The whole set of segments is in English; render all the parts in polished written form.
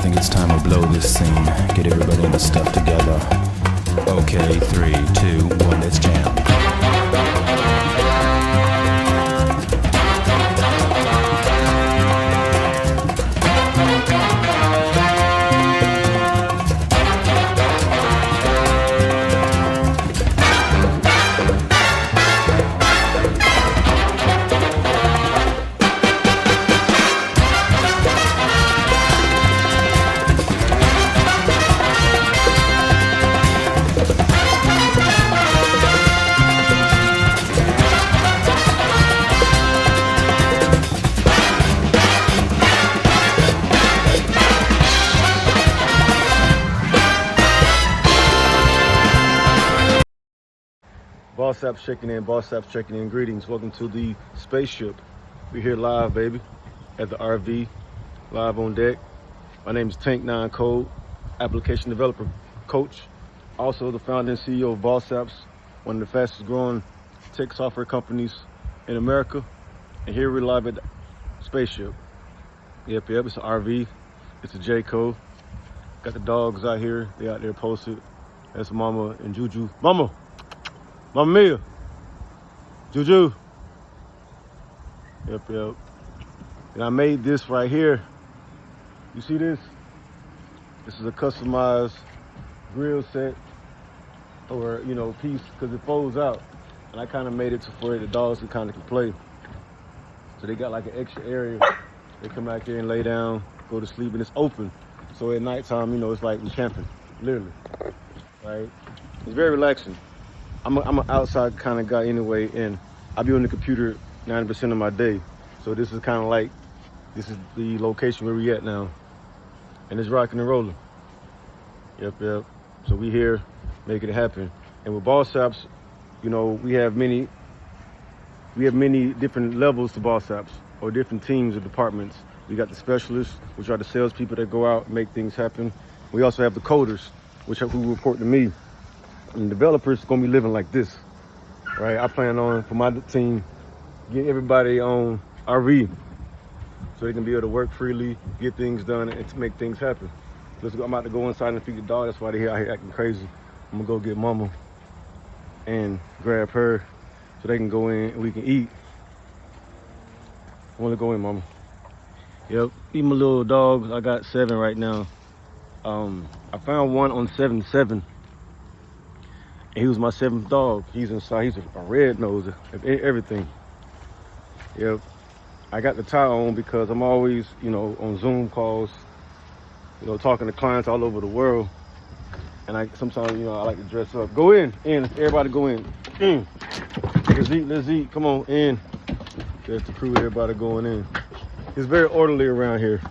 think it's time to blow this scene. Get everybody in the stuff together. Okay, 3, 2, 1, let's jam. Boss Apps checking in, Boss Apps checking in. Greetings, welcome to the spaceship. We're here live, baby, at the RV, live on deck. My name is TaNK9 Code, application developer coach. Also the founder and CEO of Boss Apps, one of the fastest growing tech software companies in America. And here we're live at the spaceship. Yep, it's an RV, it's a Jayco. Got the dogs out here, they out there posted. That's Mama and Juju. Mama Mia, Juju. Yep. And I made this right here. You see this? This is a customized grill set or, piece, because it folds out. And I kind of made it to where the dogs can play. So they got like an extra area. They come out here and lay down, go to sleep, and it's open. So at nighttime, it's like we camping, literally, right? It's very relaxing. I'm an outside kind of guy anyway, and I be on the computer 90% of my day. So this is kind of like, this is the location where we at now. And it's rocking and rolling. Yep. So we here, making it happen. And with Boss Apps, we have many different levels to Boss Apps, or different teams or departments. We got the specialists, which are the salespeople that go out and make things happen. We also have the coders, who report to me. And developers gonna be living like this, right? I plan on, for my team, get everybody on RV so they can be able to work freely, get things done, and to make things happen. I'm about to go inside and feed the dog. That's why they're out here acting crazy. I'm gonna go get Mama and grab her so they can go in and we can eat. I wanna go in, Mama. Yep, eat my little dogs. I got 7 right now. I found one on 7-7. He was my 7th dog. He's inside. He's a red nose, everything. Yep. I got the tie on because I'm always, on Zoom calls, talking to clients all over the world. And sometimes, I like to dress up. Go in. Everybody go in. Let's eat. Come on, in. There's the crew, everybody going in. It's very orderly around here.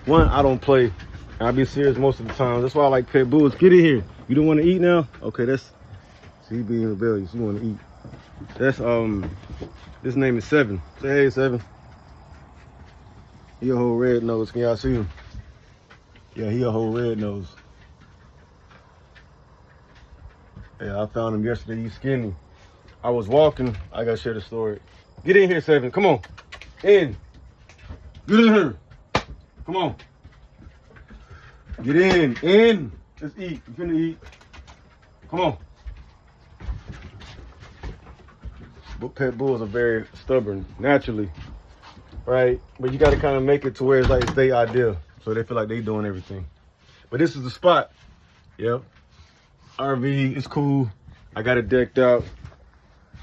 One, I don't play. And I be serious most of the time. That's why I like Pitbulls. Get in here. You don't want to eat now? Okay, he being rebellious. You want to eat. That's his name is 7. Say hey, 7. He a whole red nose. Can y'all see him? Yeah, he a whole red nose. Yeah, I found him yesterday. He's skinny. I was walking. I gotta share the story. Get in here, 7. Come on. In. Get in here. Come on. Get in. In. Let's eat. We're finna eat. Come on. But pet bulls are very stubborn, naturally, right? But you got to kind of make it to where it's like it's their idea, so they feel like they doing everything. But this is the spot. Yep. RV is cool. I got it decked out.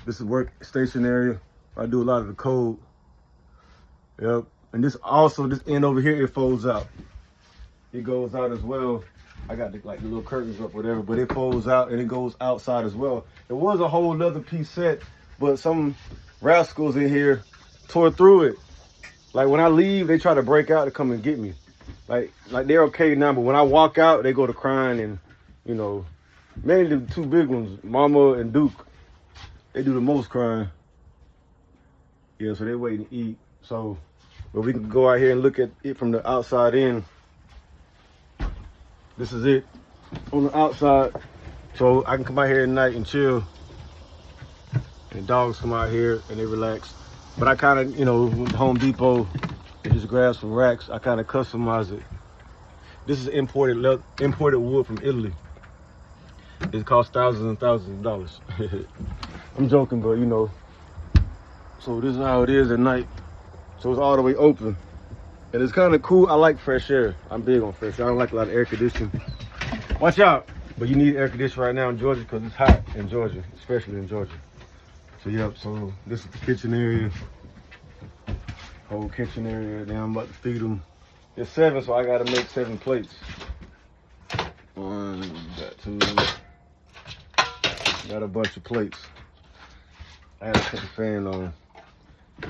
This is workstation area. I do a lot of the code. Yep. And this end over here, it folds out. It goes out as well. I got the little curtains up, whatever, but it folds out and it goes outside as well. There was a whole other piece set, but some rascals in here tore through it. Like when I leave, they try to break out to come and get me. Like they're okay now, but when I walk out, they go to crying and, mainly the 2 big ones, Mama and Duke, they do the most crying. Yeah, so they're waiting to eat. So, but we can go out here and look at it from the outside in. This is it on the outside. So I can come out here at night and chill. And the dogs come out here and they relax. But I kind of, went to Home Depot and just grabbed some racks. I kind of customize it. This is imported wood from Italy. It costs thousands and thousands of dollars. I'm joking, but you know. So this is how it is at night. So it's all the way open. And it's kind of cool. I like fresh air. I'm big on fresh air. I don't like a lot of air conditioning. Watch out. But you need air conditioning right now in Georgia because it's hot in Georgia, especially in Georgia. So yep, so this is the kitchen area. Whole kitchen area. Now I'm about to feed them. It's 7, so I gotta make 7 plates. 1, got 2. Got a bunch of plates. I had to put the fan on.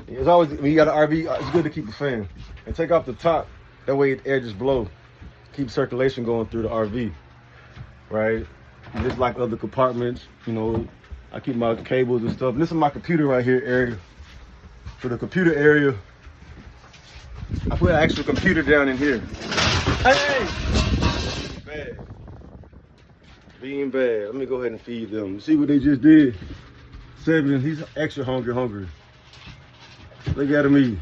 It's always, when you got an RV, it's good to keep the fan. And take off the top. That way the air just blow. Keep circulation going through the RV. Right? And just like other compartments, you know, I keep my cables and stuff. And this is my computer right here area. For the computer area, I put an actual computer down in here. Hey! Bad. Being bad. Let me go ahead and feed them. See what they just did? 7, he's extra hungry. Look at him.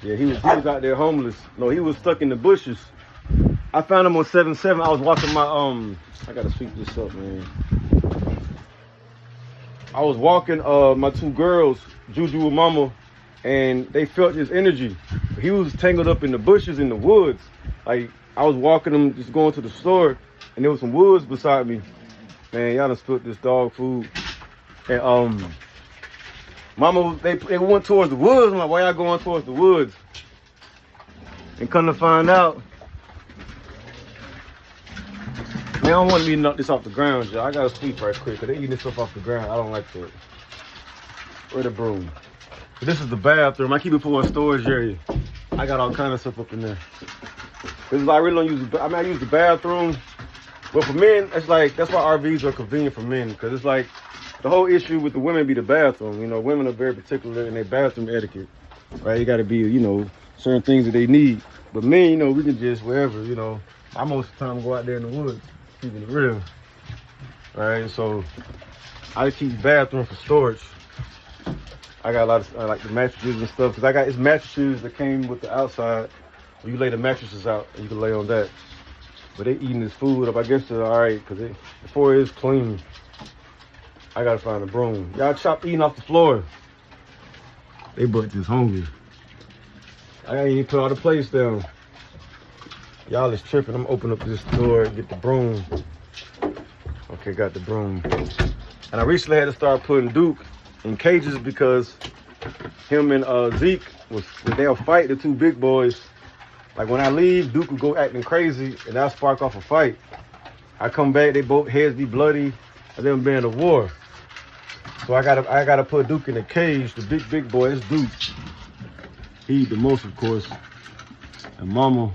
Yeah, he was out there homeless. No, he was stuck in the bushes. I found him on 7-7. I was walking my I gotta sweep this up, man. I was walking my 2 girls, Juju and Mama, and they felt his energy. He was tangled up in the bushes in the woods. Like I was walking him, just going to the store, and there was some woods beside me. Man, y'all done spilled this dog food. And Mama, they went towards the woods. I'm like, why y'all going towards the woods? And come to find out, man, I don't want me to knock this off the ground, y'all. I gotta sweep right quick, because they eating this stuff off the ground. I don't like that. Where the broom? So this is the bathroom. I keep it for a storage area. I got all kind of stuff up in there. This is why I really don't use the, I use the bathroom. But for men, it's like, that's why RVs are convenient for men, because it's like, the whole issue with the women be the bathroom. You know, women are very particular in their bathroom etiquette, right? You got to be, you know, certain things that they need. But men, you know, we can just wherever, you know. I most of the time go out there in the woods, keeping it real, right? So I keep the bathroom for storage. I got a lot of like the mattresses and stuff, because it's mattresses that came with the outside. Where you lay the mattresses out and you can lay on that. But they eating this food up. I guess they're all right, because the floor is clean. I gotta find a broom. Y'all eating off the floor. They butt just hungry. I ain't even put all the plates down. Y'all is tripping. I'm opening up this door and get the broom. Okay, got the broom. And I recently had to start putting Duke in cages because him and Zeke they'll fight, the 2 big boys. Like when I leave, Duke will go acting crazy and I'll spark off a fight. I come back, they both heads be bloody, and then been in a war. So I gotta put Duke in a cage. The big boy is Duke. He eat the most, of course. And Mama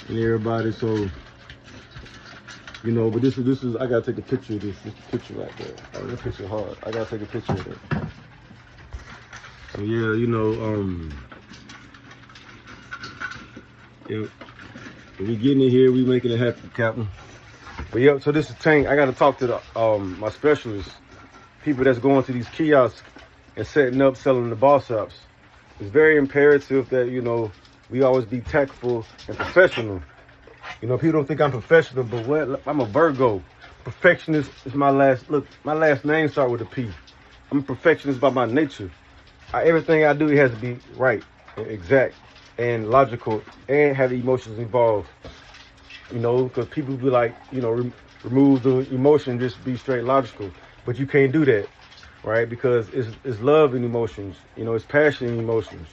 and everybody. So you know, but this is I gotta take a picture of this. This picture right there. Oh, this picture hard. I gotta take a picture of it. So yeah, you know, yeah, we getting in here, we making it happen, Captain. But yeah, so this is Tank. I gotta talk to the my specialists, people that's going to these kiosks and setting up, selling the ball shops. It's very imperative that, you know, we always be tactful and professional. You know, people don't think I'm professional, but what? I'm a Virgo. Perfectionist is my last name starts with a P. I'm a perfectionist by my nature. Everything I do, it has to be right, and exact, and logical, and have emotions involved. You know, because people be like, you know, remove the emotion, just be straight logical. But you can't do that, right? Because it's love and emotions. You know, it's passion and emotions.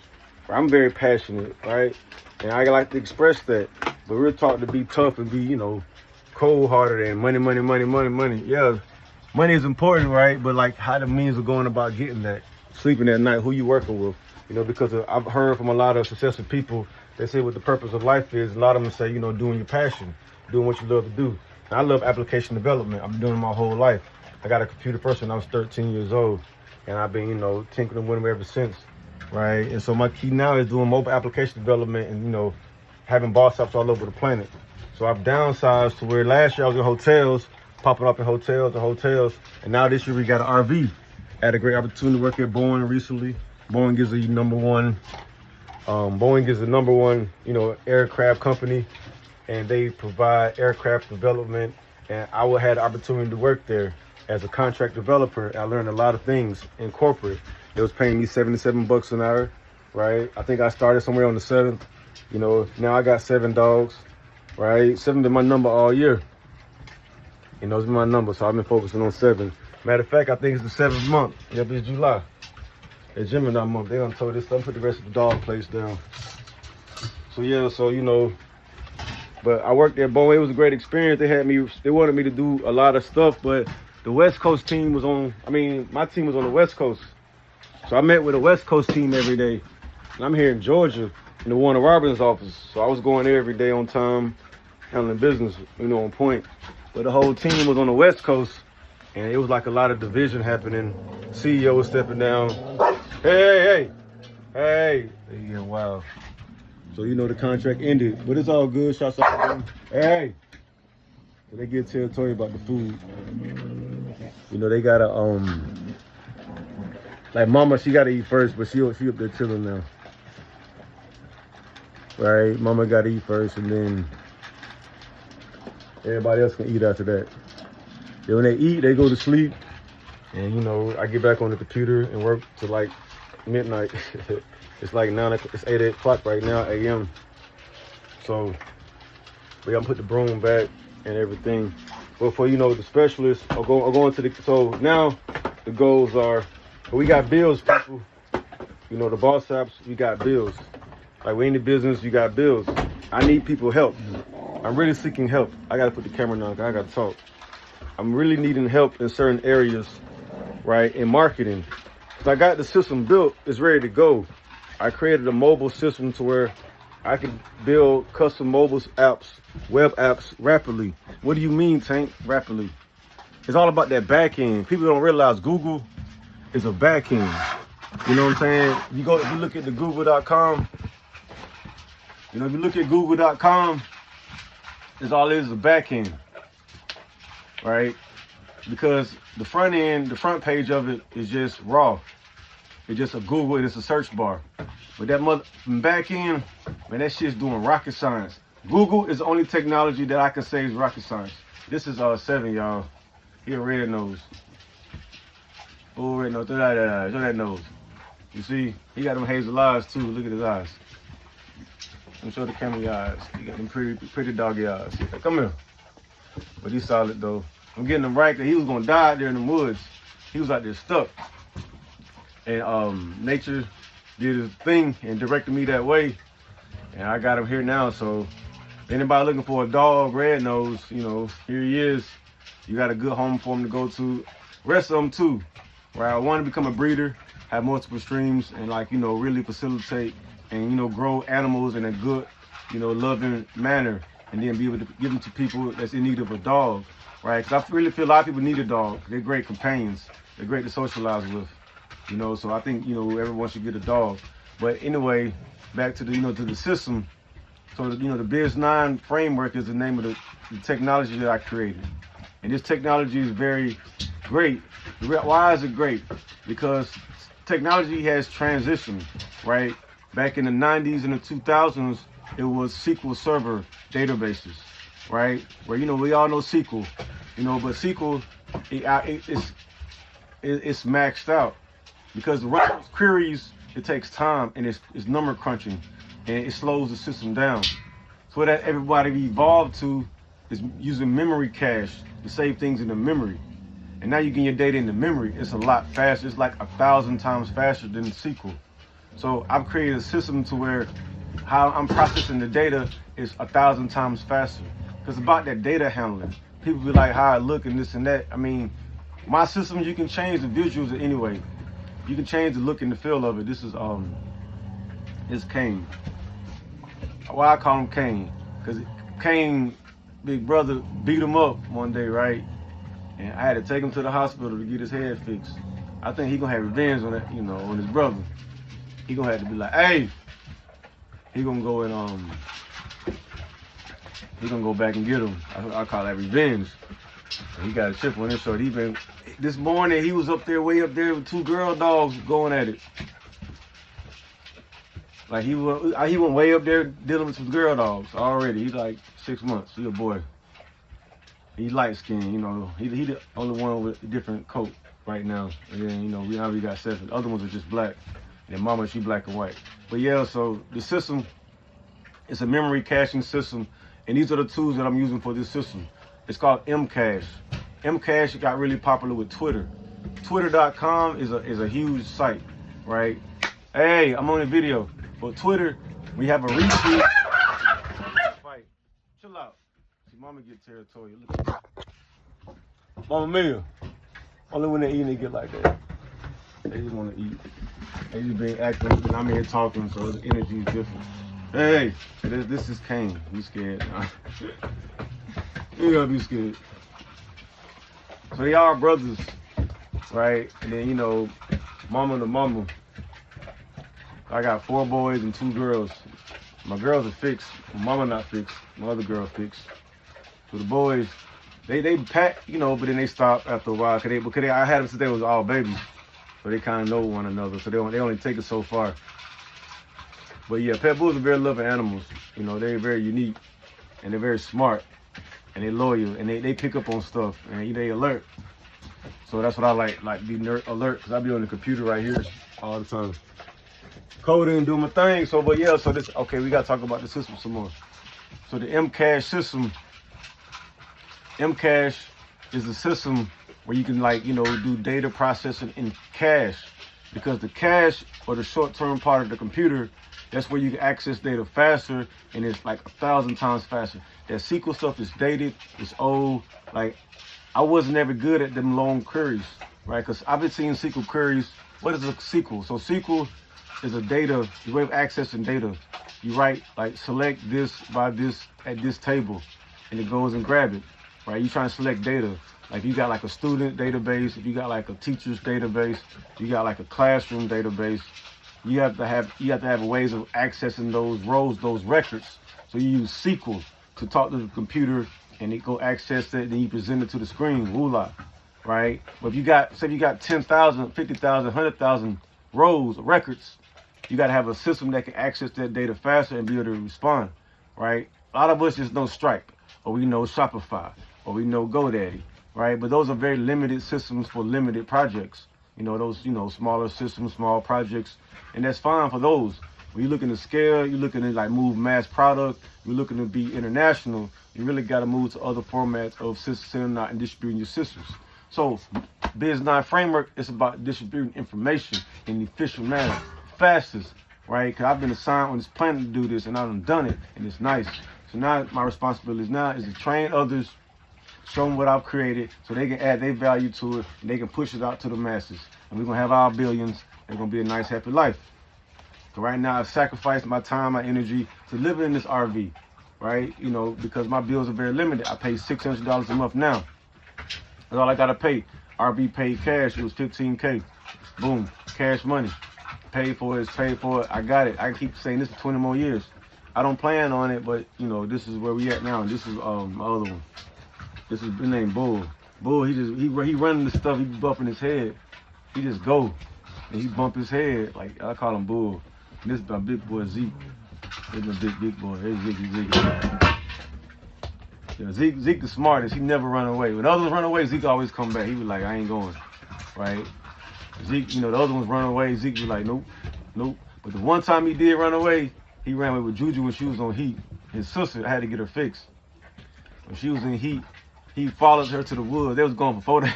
I'm very passionate, right? And I like to express that. But we're taught to be tough and be, you know, cold-hearted and money. Yeah, money is important, right? But like how the means of going about getting that, sleeping at night, who you working with, you know, because I've heard from a lot of successful people, they say what the purpose of life is. A lot of them say, you know, doing your passion, doing what you love to do. And I love application development. I've been doing it my whole life. I got a computer first when I was 13 years old, and I've been, you know, tinkering with them ever since, right? And so my key now is doing mobile application development and, you know, having ball shops all over the planet. So I've downsized to where last year I was in hotels, popping up in hotels, and now this year we got an RV. I had a great opportunity to work at Boeing recently. Boeing is the #1 Boeing is the #1, aircraft company, and they provide aircraft development. And I had the opportunity to work there as a contract developer. I learned a lot of things in corporate. They was paying me $77 an hour, right? I think I started somewhere on the 7th. Now I got 7 dogs, right? 7 been my number all year. It's been my number, so I've been focusing on 7. Matter of fact, I think it's the 7th month. Yep, it's July. It's Gemini month. They done told this stuff, put the rest of the dog place down. So yeah, but I worked at Boeing. It was a great experience. They wanted me to do a lot of stuff, but the West Coast team was my team was on the West Coast. So I met with a West Coast team every day. And I'm here in Georgia in the Warner Robins office. So I was going there every day on time, handling business, on point. But the whole team was on the West Coast, and it was like a lot of division happening. CEO was stepping down. Hey. Yeah, wow. So, the contract ended, but it's all good. Shots out to them. Hey. So they get territory about the food. They gotta, like mama, she gotta eat first, but she up there chilling now. Right? Mama gotta eat first, and then everybody else can eat after that. Then when they eat, they go to sleep. And, I get back on the computer and work till like midnight. It's like 8 o'clock right now, a.m. So we gotta put the broom back and everything. But for, the specialists are going to so now the goals are, we got bills, people. The boss apps, we got bills. Like we in the business, you got bills. I need people help. I'm really seeking help. I gotta put the camera on, I gotta talk. I'm really needing help in certain areas, right, in marketing. So I got the system built, it's ready to go. I created a mobile system to where I can build custom mobile apps, web apps rapidly. What do you mean, Tank? Rapidly. It's all about that back end. People don't realize Google is a back end. You know what I'm saying? If you look at the google.com, if you look at google.com, it's all it is a back end, right? Because the front page of it is just raw. It's just a Google and it's a search bar. But that back end, man, that shit's doing rocket science. Google is the only technology that I can say is rocket science. This is 7, y'all. He a red nose. Oh, red nose. Throw that nose. You see, he got them hazel eyes too. Look at his eyes. Let me show the camera your eyes. He got them pretty doggy eyes. Come here. But he's solid though. I'm getting him right, cause he was gonna die out there in the woods. He was out there stuck. And nature did his thing and directed me that way. And I got him here now. So anybody looking for a dog, red nose, here he is. You got a good home for him to go to. Rest of them too. Where I want to become a breeder, have multiple streams, and really facilitate and grow animals in a good, loving manner, and then be able to give them to people that's in need of a dog, right? Because I really feel a lot of people need a dog. They're great companions. They're great to socialize with, So I think everyone should get a dog. But anyway, back to the to the system. So the BiZ9 Framework is the name of the technology that I created, and this technology is very great. Why is it great? Because technology has transitioned, right? Back in the 90s and the 2000s, it was SQL Server databases, right? Where, we all know SQL, but SQL, it's maxed out. Because to run those queries, it takes time and it's number crunching and it slows the system down. So what everybody evolved to is using memory cache to save things in the memory. And now you get your data in the memory, it's a lot faster. It's like 1,000 times faster than SQL. So I've created a system to where how I'm processing the data is 1,000 times faster. Because about that data handling, people be like, how I look and this and that. I mean, my system, you can change the visuals anyway. You can change the look and the feel of it. This is Kane. Why I call him Kane? Because Kane, big brother, beat him up one day, right? And I had to take him to the hospital to get his head fixed. I think he gonna have revenge on that, on his brother. He gonna have to be like, hey, he gonna go and he gonna go back and get him. I call that revenge. And he got a chip on his shoulder. This morning he was way up there with 2 girl dogs going at it. Like he went way up there dealing with some girl dogs already. He's like 6 months. He a boy. He light skinned, you know. He the only one with a different coat right now. And then, you know, we got 7. The other ones are just black. And mama, she black and white. But yeah, so the system, it's a memory caching system. And these are the tools that I'm using for this system. It's called Mcache. Mcache got really popular with Twitter. Twitter.com is a huge site, right? Hey, I'm on a video. For Twitter, we have a retweet. Fight. Chill out. See, mama get territorial. Look at that. Mama Mia. Only when they eat, they get like that. They just want to eat. They just been acting, and I'm here talking, so the energy is different. Hey, this is Kane. You scared? You gotta be scared. So they are brothers, right? And then, you know, mama to mama. I got 4 boys and 2 girls. My girls are fixed. Mama not fixed. My other girl fixed. So the boys, they pack, you know, but then they stop after a while. Because I had them since they was all babies. So they kind of know one another. So they only take it so far. But yeah, pet bulls are very loving animals. You know, they're very unique. And they're very smart. And they're loyal. And they pick up on stuff. And they alert. So that's what I like be alert. Because I be on the computer right here all the time. Coding and doing my thing. So, but yeah, so this, okay, we got to talk about the system some more. So the Mcache system, Mcache is a system where you can, like, you know, do data processing in cache, because the cache, or the short-term part of the computer, that's where you can access data faster, and it's like 1,000 times faster. That SQL stuff is dated, it's old. Like, I wasn't ever good at them long queries, right? Because I've been seeing SQL queries. What is a SQL? So SQL is a data, the way of accessing data. You write, like, select this by this at this table, and it goes and grab it, right? You try to select data. Like, you got like a student database, if you got like a teacher's database, you got like a classroom database, you have to have ways of accessing those rows, those records. So you use SQL to talk to the computer, and it go access it, then you present it to the screen, voila, right? But if you got, say you got 10,000, 50,000, 100,000 rows of records, you got to have a system that can access that data faster and be able to respond, right? A lot of us just know Stripe, or we know Shopify, or we know GoDaddy, right? But those are very limited systems for limited projects. You know, those, you know, smaller systems, small projects, and that's fine for those. When you're looking to scale, you're looking to like move mass product, you're looking to be international, you really got to move to other formats of system and distributing your systems. So BiZ9 Framework is about distributing information in an efficient manner. Fastest, right? Because I've been assigned on this planet to do this, and I've done it, and it's nice. So now my responsibility now is to train others, show them what I've created, so they can add their value to it, and they can push it out to the masses. And we're gonna have our billions. It's gonna be a nice, happy life. So right now, I've sacrificed my time, my energy to live in this RV, right? You know, because my bills are very limited. I pay $600 a month now. That's all I gotta pay. RV paid cash. It was $15K. Boom, cash money. Paid for it, it's paid for it. I got it. I keep saying this for 20 more years. I don't plan on it, but you know, this is where we at now. And this is my other one. This is his name Bull. Bull, he running the stuff. He be bumping his head. He just go and he bump his head. Like, I call him Bull. And this is my big boy Zeke. This is my big boy. Hey Zeke. Yeah, Zeke the smartest. He never run away. When others run away, Zeke always come back. He was like, I ain't going, right? Zeke, you know, the other ones run away. Zeke was like, nope. But the one time he did run away, he ran away with Juju when she was on heat. His sister, I had to get her fixed. When she was in heat, he followed her to the woods. They was gone for 4 days.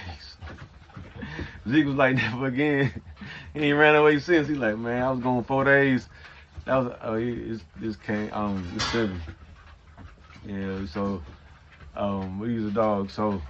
Zeke was like, never again. He ain't ran away since. He's like, man, I was gone 4 days. That was, this came, it's 7. Yeah, so, we use a dog. So,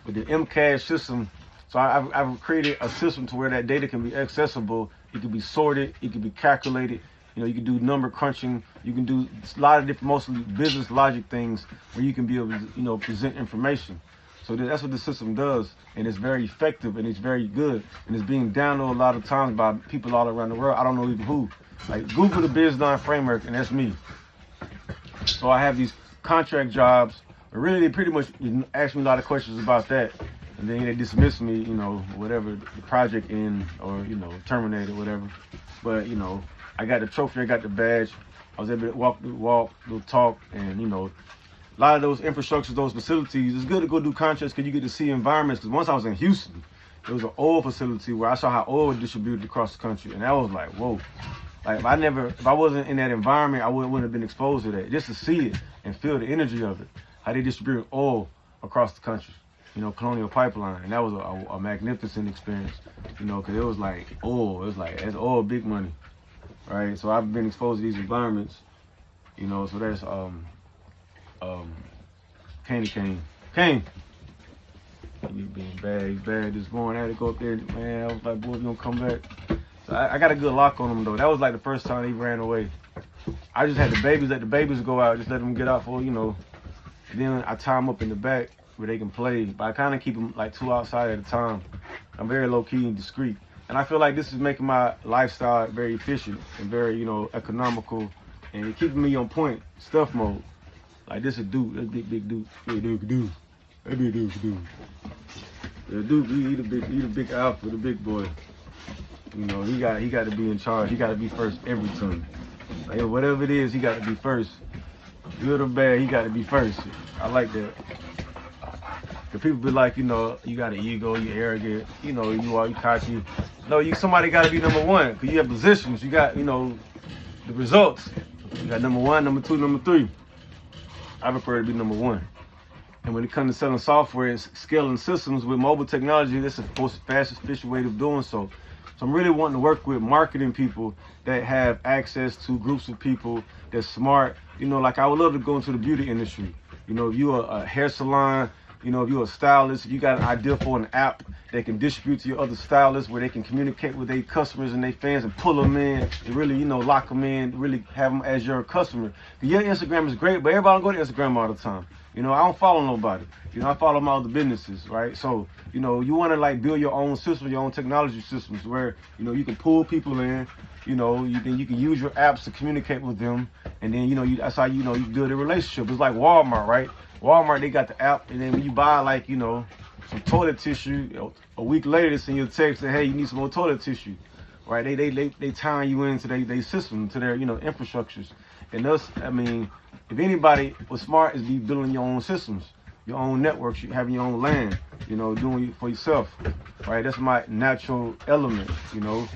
with the Mcache system, so I've created a system to where that data can be accessible. It can be sorted. It can be calculated. You know, you can do number crunching. You can do a lot of different, mostly business logic things where you can be able to, you know, present information. So that's what the system does, and it's very effective and it's very good, and it's being downloaded a lot of times by people all around the world. I don't know even who. Like, Google the BiZ9 Framework, and that's me. So I have these contract jobs. But really, they pretty much ask me a lot of questions about that. And then they dismiss me, you know, whatever, the project end or, you know, terminated, whatever. But, you know, I got the trophy, I got the badge. I was able to walk, talk, and you know, a lot of those infrastructures, those facilities, it's good to go do contracts because you get to see environments. Because once I was in Houston, there was an oil facility where I saw how oil was distributed across the country, and that was like, whoa. Like if I wasn't in that environment, I wouldn't have been exposed to that. Just to see it and feel the energy of it, how they distribute oil across the country, you know, Colonial Pipeline, and that was a magnificent experience, you know, because it was like oil. It was like, that's oil, big money, right? So I've been exposed to these environments, you know. So that's Kane. He's being bad. He's bad this morning. I had to go up there, man. I was like, boy, you gonna come back? So I got a good lock on him though. That was like the first time he ran away. I just had let the babies go out, just let them get out for, you know. And then I tie them up in the back where they can play. But I kind of keep them like 2 outside at a time. I'm very low key and discreet. And I feel like this is making my lifestyle very efficient and very, you know, economical, and it keeping me on point, stuff mode. Like this a dude, that's big dude. Yeah, dude. That big dude. Yeah, dude, he the big alpha, the big boy. You know, he got to be in charge. He got to be first every time. Like, whatever it is, he got to be first. Good or bad, he got to be first. I like that. The people be like, you know, you got an ego, you arrogant, you know, you cocky. No, somebody got to be number one, because you have positions. You got, you know, the results. You got number 1, number 2, number 3. I prefer to be number 1. And when it comes to selling software and scaling systems with mobile technology, that's the most fastest, efficient way of doing so. So I'm really wanting to work with marketing people that have access to groups of people that's smart. You know, like I would love to go into the beauty industry. You know, if you're a hair salon, you know, if you're a stylist, if you got an idea for an app that can distribute to your other stylists where they can communicate with their customers and their fans and pull them in and really, you know, lock them in, really have them as your customer. Your Instagram is great, but everybody don't go to Instagram all the time. You know, I don't follow nobody. You know, I follow my other businesses, right? So, you know, you want to like build your own system, your own technology systems where, you know, you can pull people in, you know, you can use your apps to communicate with them. And then, you know, that's how, you know, you build a relationship. It's like Walmart, right? Walmart, they got the app, and then when you buy like, you know, some toilet tissue, you know, a week later they send you a text saying, hey, you need some more toilet tissue, right? They tying you into their system, to their, you know, infrastructures. And thus, I mean, if anybody was smart, is be building your own systems, your own networks, having your own land, you know, doing it for yourself, right? That's my natural element, you know.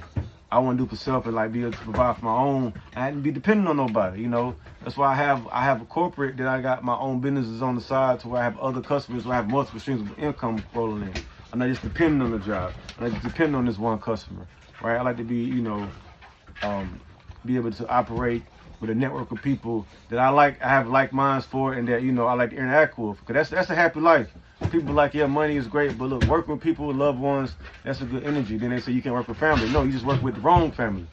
I want to do for self and like be able to provide for my own. I hadn't be dependent on nobody, you know. That's why I have a corporate that I got my own businesses on the side to where I have other customers, where I have multiple streams of income rolling in. I'm not just depending on the job. I'm not just depending on this one customer, right? I like to be, you know, be able to operate with a network of people that I have like minds for, and that, you know, I like to interact with. Because that's a happy life. People like, yeah, money is great, but look, working with people, with loved ones, that's a good energy. Then they say you can't work with family. No, you just work with the wrong family.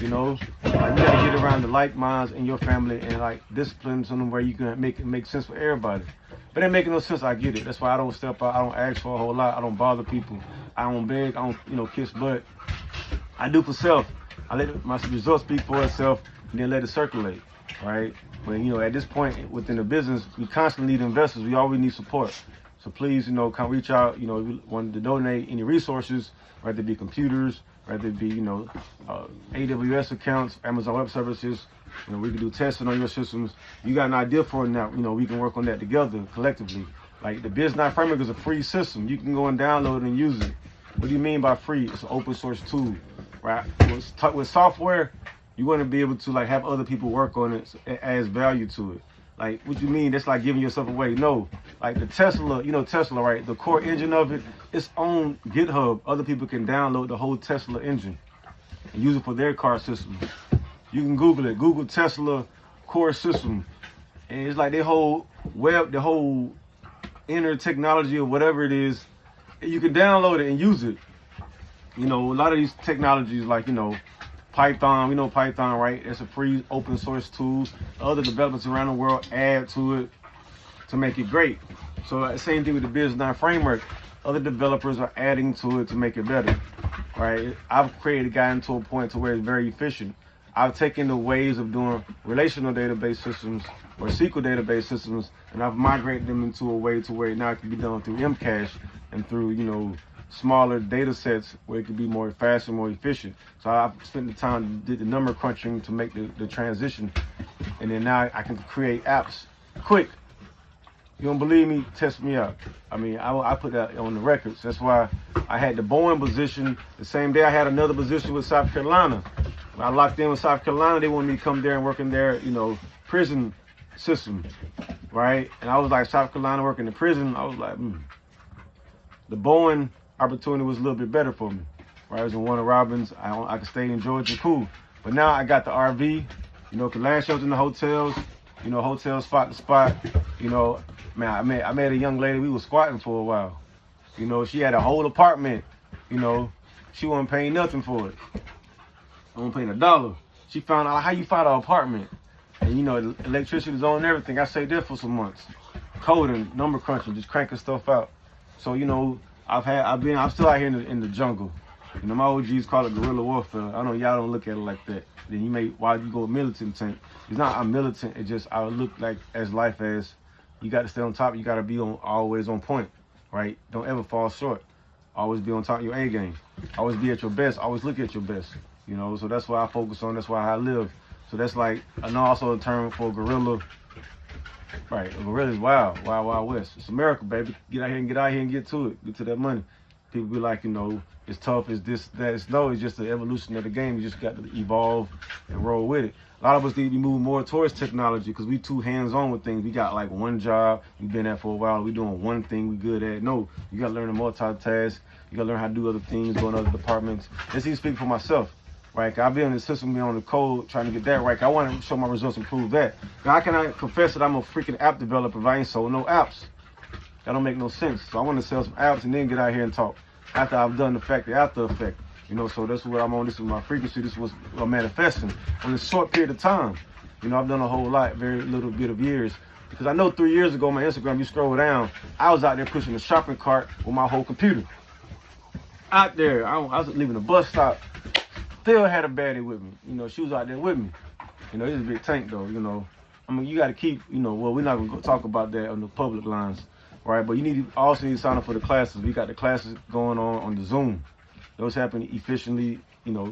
You know, like, you gotta get around the like minds in your family and like discipline something where you can make it make sense for everybody. But it ain't making no sense. I get it. That's why I don't step out. I don't ask for a whole lot. I don't bother people. I don't beg. I don't, you know, kiss butt. I do for self. I let my results speak for itself, and then let it circulate, right? But, you know, at this point within the business, we constantly need investors. We always need support. So please, you know, come reach out. You know, if you want to donate any resources, whether it be computers, whether it be, you know, AWS accounts, Amazon Web Services. You know, we can do testing on your systems. You got an idea for it now, you know, we can work on that together collectively. Like the BiZ9 Framework is a free system. You can go and download it and use it. What do you mean by free? It's an open source tool, right? With software, you want to be able to like have other people work on it, adds value to it. Like, what you mean? That's like giving yourself away. No, like the Tesla, you know, Tesla, right? The core engine of it, it's on GitHub. Other people can download the whole Tesla engine and use it for their car systems. You can Google it. Google Tesla core system. And it's like their whole web, the whole inner technology or whatever it is. You can download it and use it. You know, a lot of these technologies like, you know, Python, we know Python, right? It's a free open source tool. Other developers around the world add to it to make it great. So same thing with the BiZ9 Framework. Other developers are adding to it to make it better, right? I've gotten to a point to where it's very efficient. I've taken the ways of doing relational database systems or SQL database systems, and I've migrated them into a way to where it now can be done through Mcache and through, you know, smaller data sets where it could be more faster, more efficient. So I spent the time, did the number crunching to make the transition. And then now I can create apps quick. You don't believe me? Test me out. I mean, I put that on the records. That's why I had the Boeing position. The same day I had another position with South Carolina. When I locked in with South Carolina, they wanted me to come there and work in their, prison system, right? And I was like, South Carolina working in prison. I was like, The Boeing opportunity was a little bit better for me, right? I was in Warner Robins. I could stay in Georgia, cool. But now I got the RV, cause last year I was in the hotels, hotels spot to spot, man, I met a young lady, we was squatting for a while. She had a whole apartment, she wasn't paying nothing for it. I wasn't paying $1. She found out, how you find an apartment? And the electricity was on and everything. I stayed there for some months. Coding, number crunching, just cranking stuff out. So, I'm still out here in the jungle. My OGs call it guerrilla warfare. I know y'all don't look at it like that. Then why you go militant tank? It's not I'm militant, it's just I look like as life as you got to stay on top, you got to be always on point, right? Don't ever fall short. Always be on top of your A game. Always be at your best, always look at your best, so that's why I focus on, that's why I live. So that's like, I know also a term for guerrilla, right? Guerrilla is wild, wild, wild west. It's America, baby. Get out here and get to it, get to that money. People be like, it's tough, it's this, that. It's just the evolution of the game. You just got to evolve and roll with it. A lot of us need to be moving more towards technology because we too hands-on with things. We got like one job, we've been at for a while, we doing one thing we good at. No, you got to learn to multitask. You got to learn how to do other things, go in other departments. Let's even speak for myself, right? I've been in the system, been on the code, trying to get that right. I want to show my results and prove that. Now, I cannot confess that I'm a freaking app developer if I ain't sold no apps. That don't make no sense. So I want to sell some apps and then get out here and talk after I've done the after effect. So that's what I'm on. This is my frequency. This was manifesting in a short period of time. I've done a whole lot, very little bit of years. Because I know 3 years ago, my Instagram, you scroll down, I was out there pushing a shopping cart with my whole computer. Out there, I was leaving the bus stop, still had a baddie with me. She was out there with me. This is a big tank though, I mean, you got to keep, well, we're not going to talk about that on the public lines, right? But you also need to sign up for the classes. We got the classes going on the Zoom. Those happen efficiently,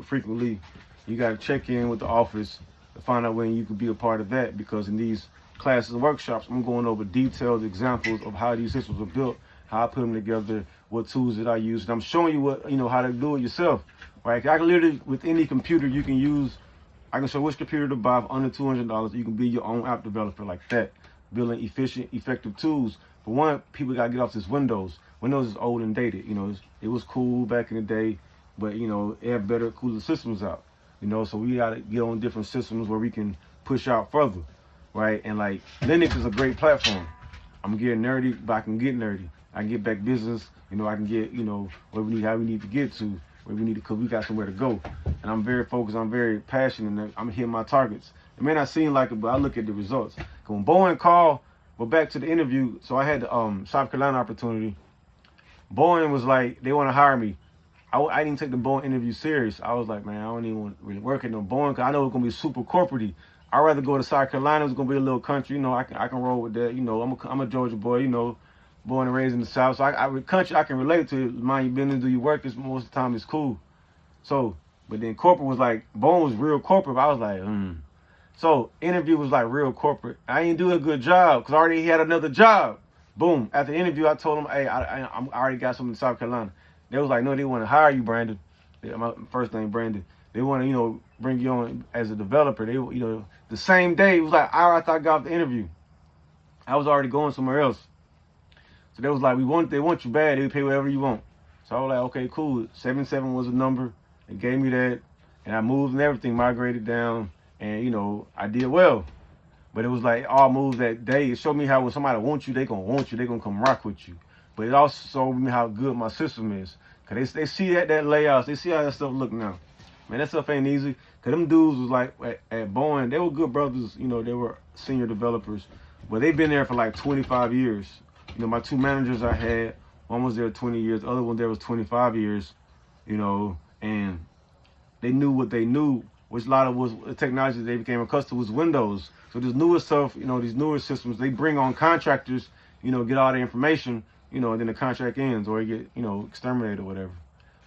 frequently. You got to check in with the office to find out when you can be a part of that, because in these classes and workshops, I'm going over detailed examples of how these systems were built, how I put them together, what tools that I use, and I'm showing you what, how to do it yourself, right? I can literally, with any computer you can use, I can show which computer to buy for under $200. You can be your own app developer like that, building efficient, effective tools. For one, people got to get off this Windows. Windows is old and dated. It was cool back in the day, but it had better, cooler systems out. So we got to get on different systems where we can push out further, right? And like Linux is a great platform. I'm getting nerdy, but I can get nerdy. I can get back business. I can get where we need, how we need to get to, where we need to, because we got somewhere to go. And I'm very focused. I'm very passionate. And I'm hitting my targets. It may not seem like it, but I look at the results. When Boeing called, but back to the interview. So I had the South Carolina opportunity. Boeing was like, they want to hire me. I didn't take the Boeing interview serious. I was like, man, I don't even want to really work at no Boeing because I know it's going to be super corporate-y. I'd rather go to South Carolina. It's going to be a little country. I can roll with that. I'm a Georgia boy, born and raised in the South. So country I can relate to it. Mind you business, do your work. Most of the time it's cool. So, but then corporate was like, Boeing was real corporate. I was like, So interview was like real corporate. I didn't do a good job because I already had another job. Boom. After the interview, I told them, hey, I already got something in South Carolina. They was like, no, they want to hire you, Brandon. My first name, Brandon. They want to, bring you on as a developer. They, the same day, it was like hour after I got off the interview. I was already going somewhere else. So they was like, they want you bad. They pay whatever you want. So I was like, okay, cool. 77 was a number. They gave me that, and I moved and everything, migrated down, and I did well. But it was like all moves that day. It showed me how when somebody wants you, they gonna want you. They gonna come rock with you. But it also showed me how good my system is. Cause they see that layouts. They see how that stuff look now. Man, that stuff ain't easy. Cause them dudes was like at Boeing. They were good brothers. They were senior developers. But they've been there for like 25 years. My two managers I had, one was there 20 years. The other one there was 25 years. And they knew what they knew, which a lot of was the technology they became accustomed was Windows. So this newer stuff, these newer systems, they bring on contractors, get all the information, you know, and then the contract ends or you get, you know, exterminated or whatever.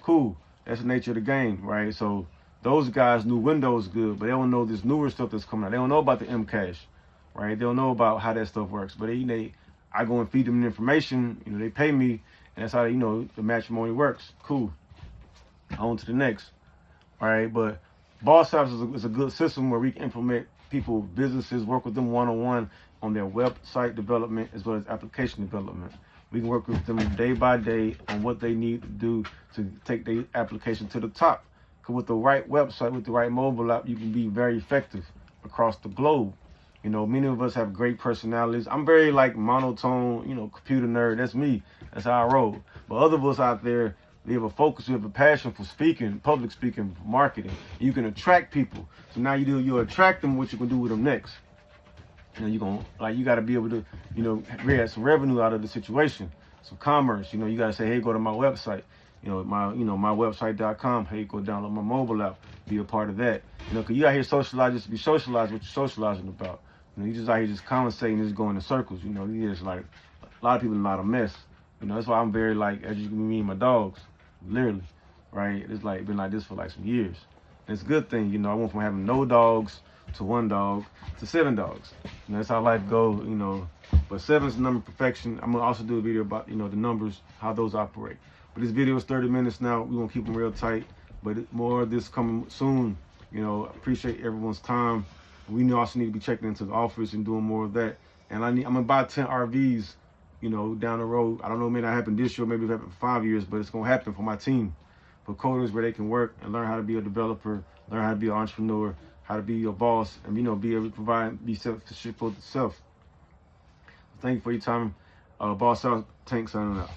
Cool. That's the nature of the game, right? So those guys knew Windows good, but they don't know this newer stuff that's coming out. They don't know about the Mcache, right? They don't know about how that stuff works. But I go and feed them the information. You know, they pay me, and that's how, you know, the matrimony works. Cool. On to the next, all right? But Boss Ops is a good system where we can implement people, businesses, work with them one-on-one on their website development as well as application development. We can work with them day by day on what they need to do to take their application to the top. Because with the right website, with the right mobile app, you can be very effective across the globe. You know, many of us have great personalities. I'm very like monotone, you know, computer nerd. That's me. That's how I roll. But other of us out there, we have a focus, we have a passion for speaking, public speaking, for marketing. You can attract people. So now you attract them, what you can do with them next. You know, you got to be able to, you know, create some revenue out of the situation, some commerce. You know, you got to say, hey, go to my website, my website.com. Hey, go download my mobile app, be a part of that. You know, because you out here socialize just to be socialized, what you're socializing about. You know, you just out here just conversating, just going in circles. You know, you just like a lot of people are not a mess. You know, that's why I'm very like, as you can me and my dogs, literally, right? It's like been like this for like some years. And it's a good thing, you know. I went from having no dogs to 1 dog to 7 dogs. You know, that's how life goes, you know. But 7 is the number of perfection. I'm gonna also do a video about, you know, the numbers, how those operate. But this video is 30 minutes now. We're gonna keep them real tight. But more of this coming soon. You know, appreciate everyone's time. We also need to be checking into the office and doing more of that. And I'm gonna buy 10 RVs, you know, down the road. I don't know, it may not happen this year, maybe it'll happen for 5 years, but it's gonna happen for my team. For coders where they can work and learn how to be a developer, learn how to be an entrepreneur, how to be your boss, and, you know, be able to provide, be self-sufficient for yourself. Thank you for your time. Boss out, TaNK signing out.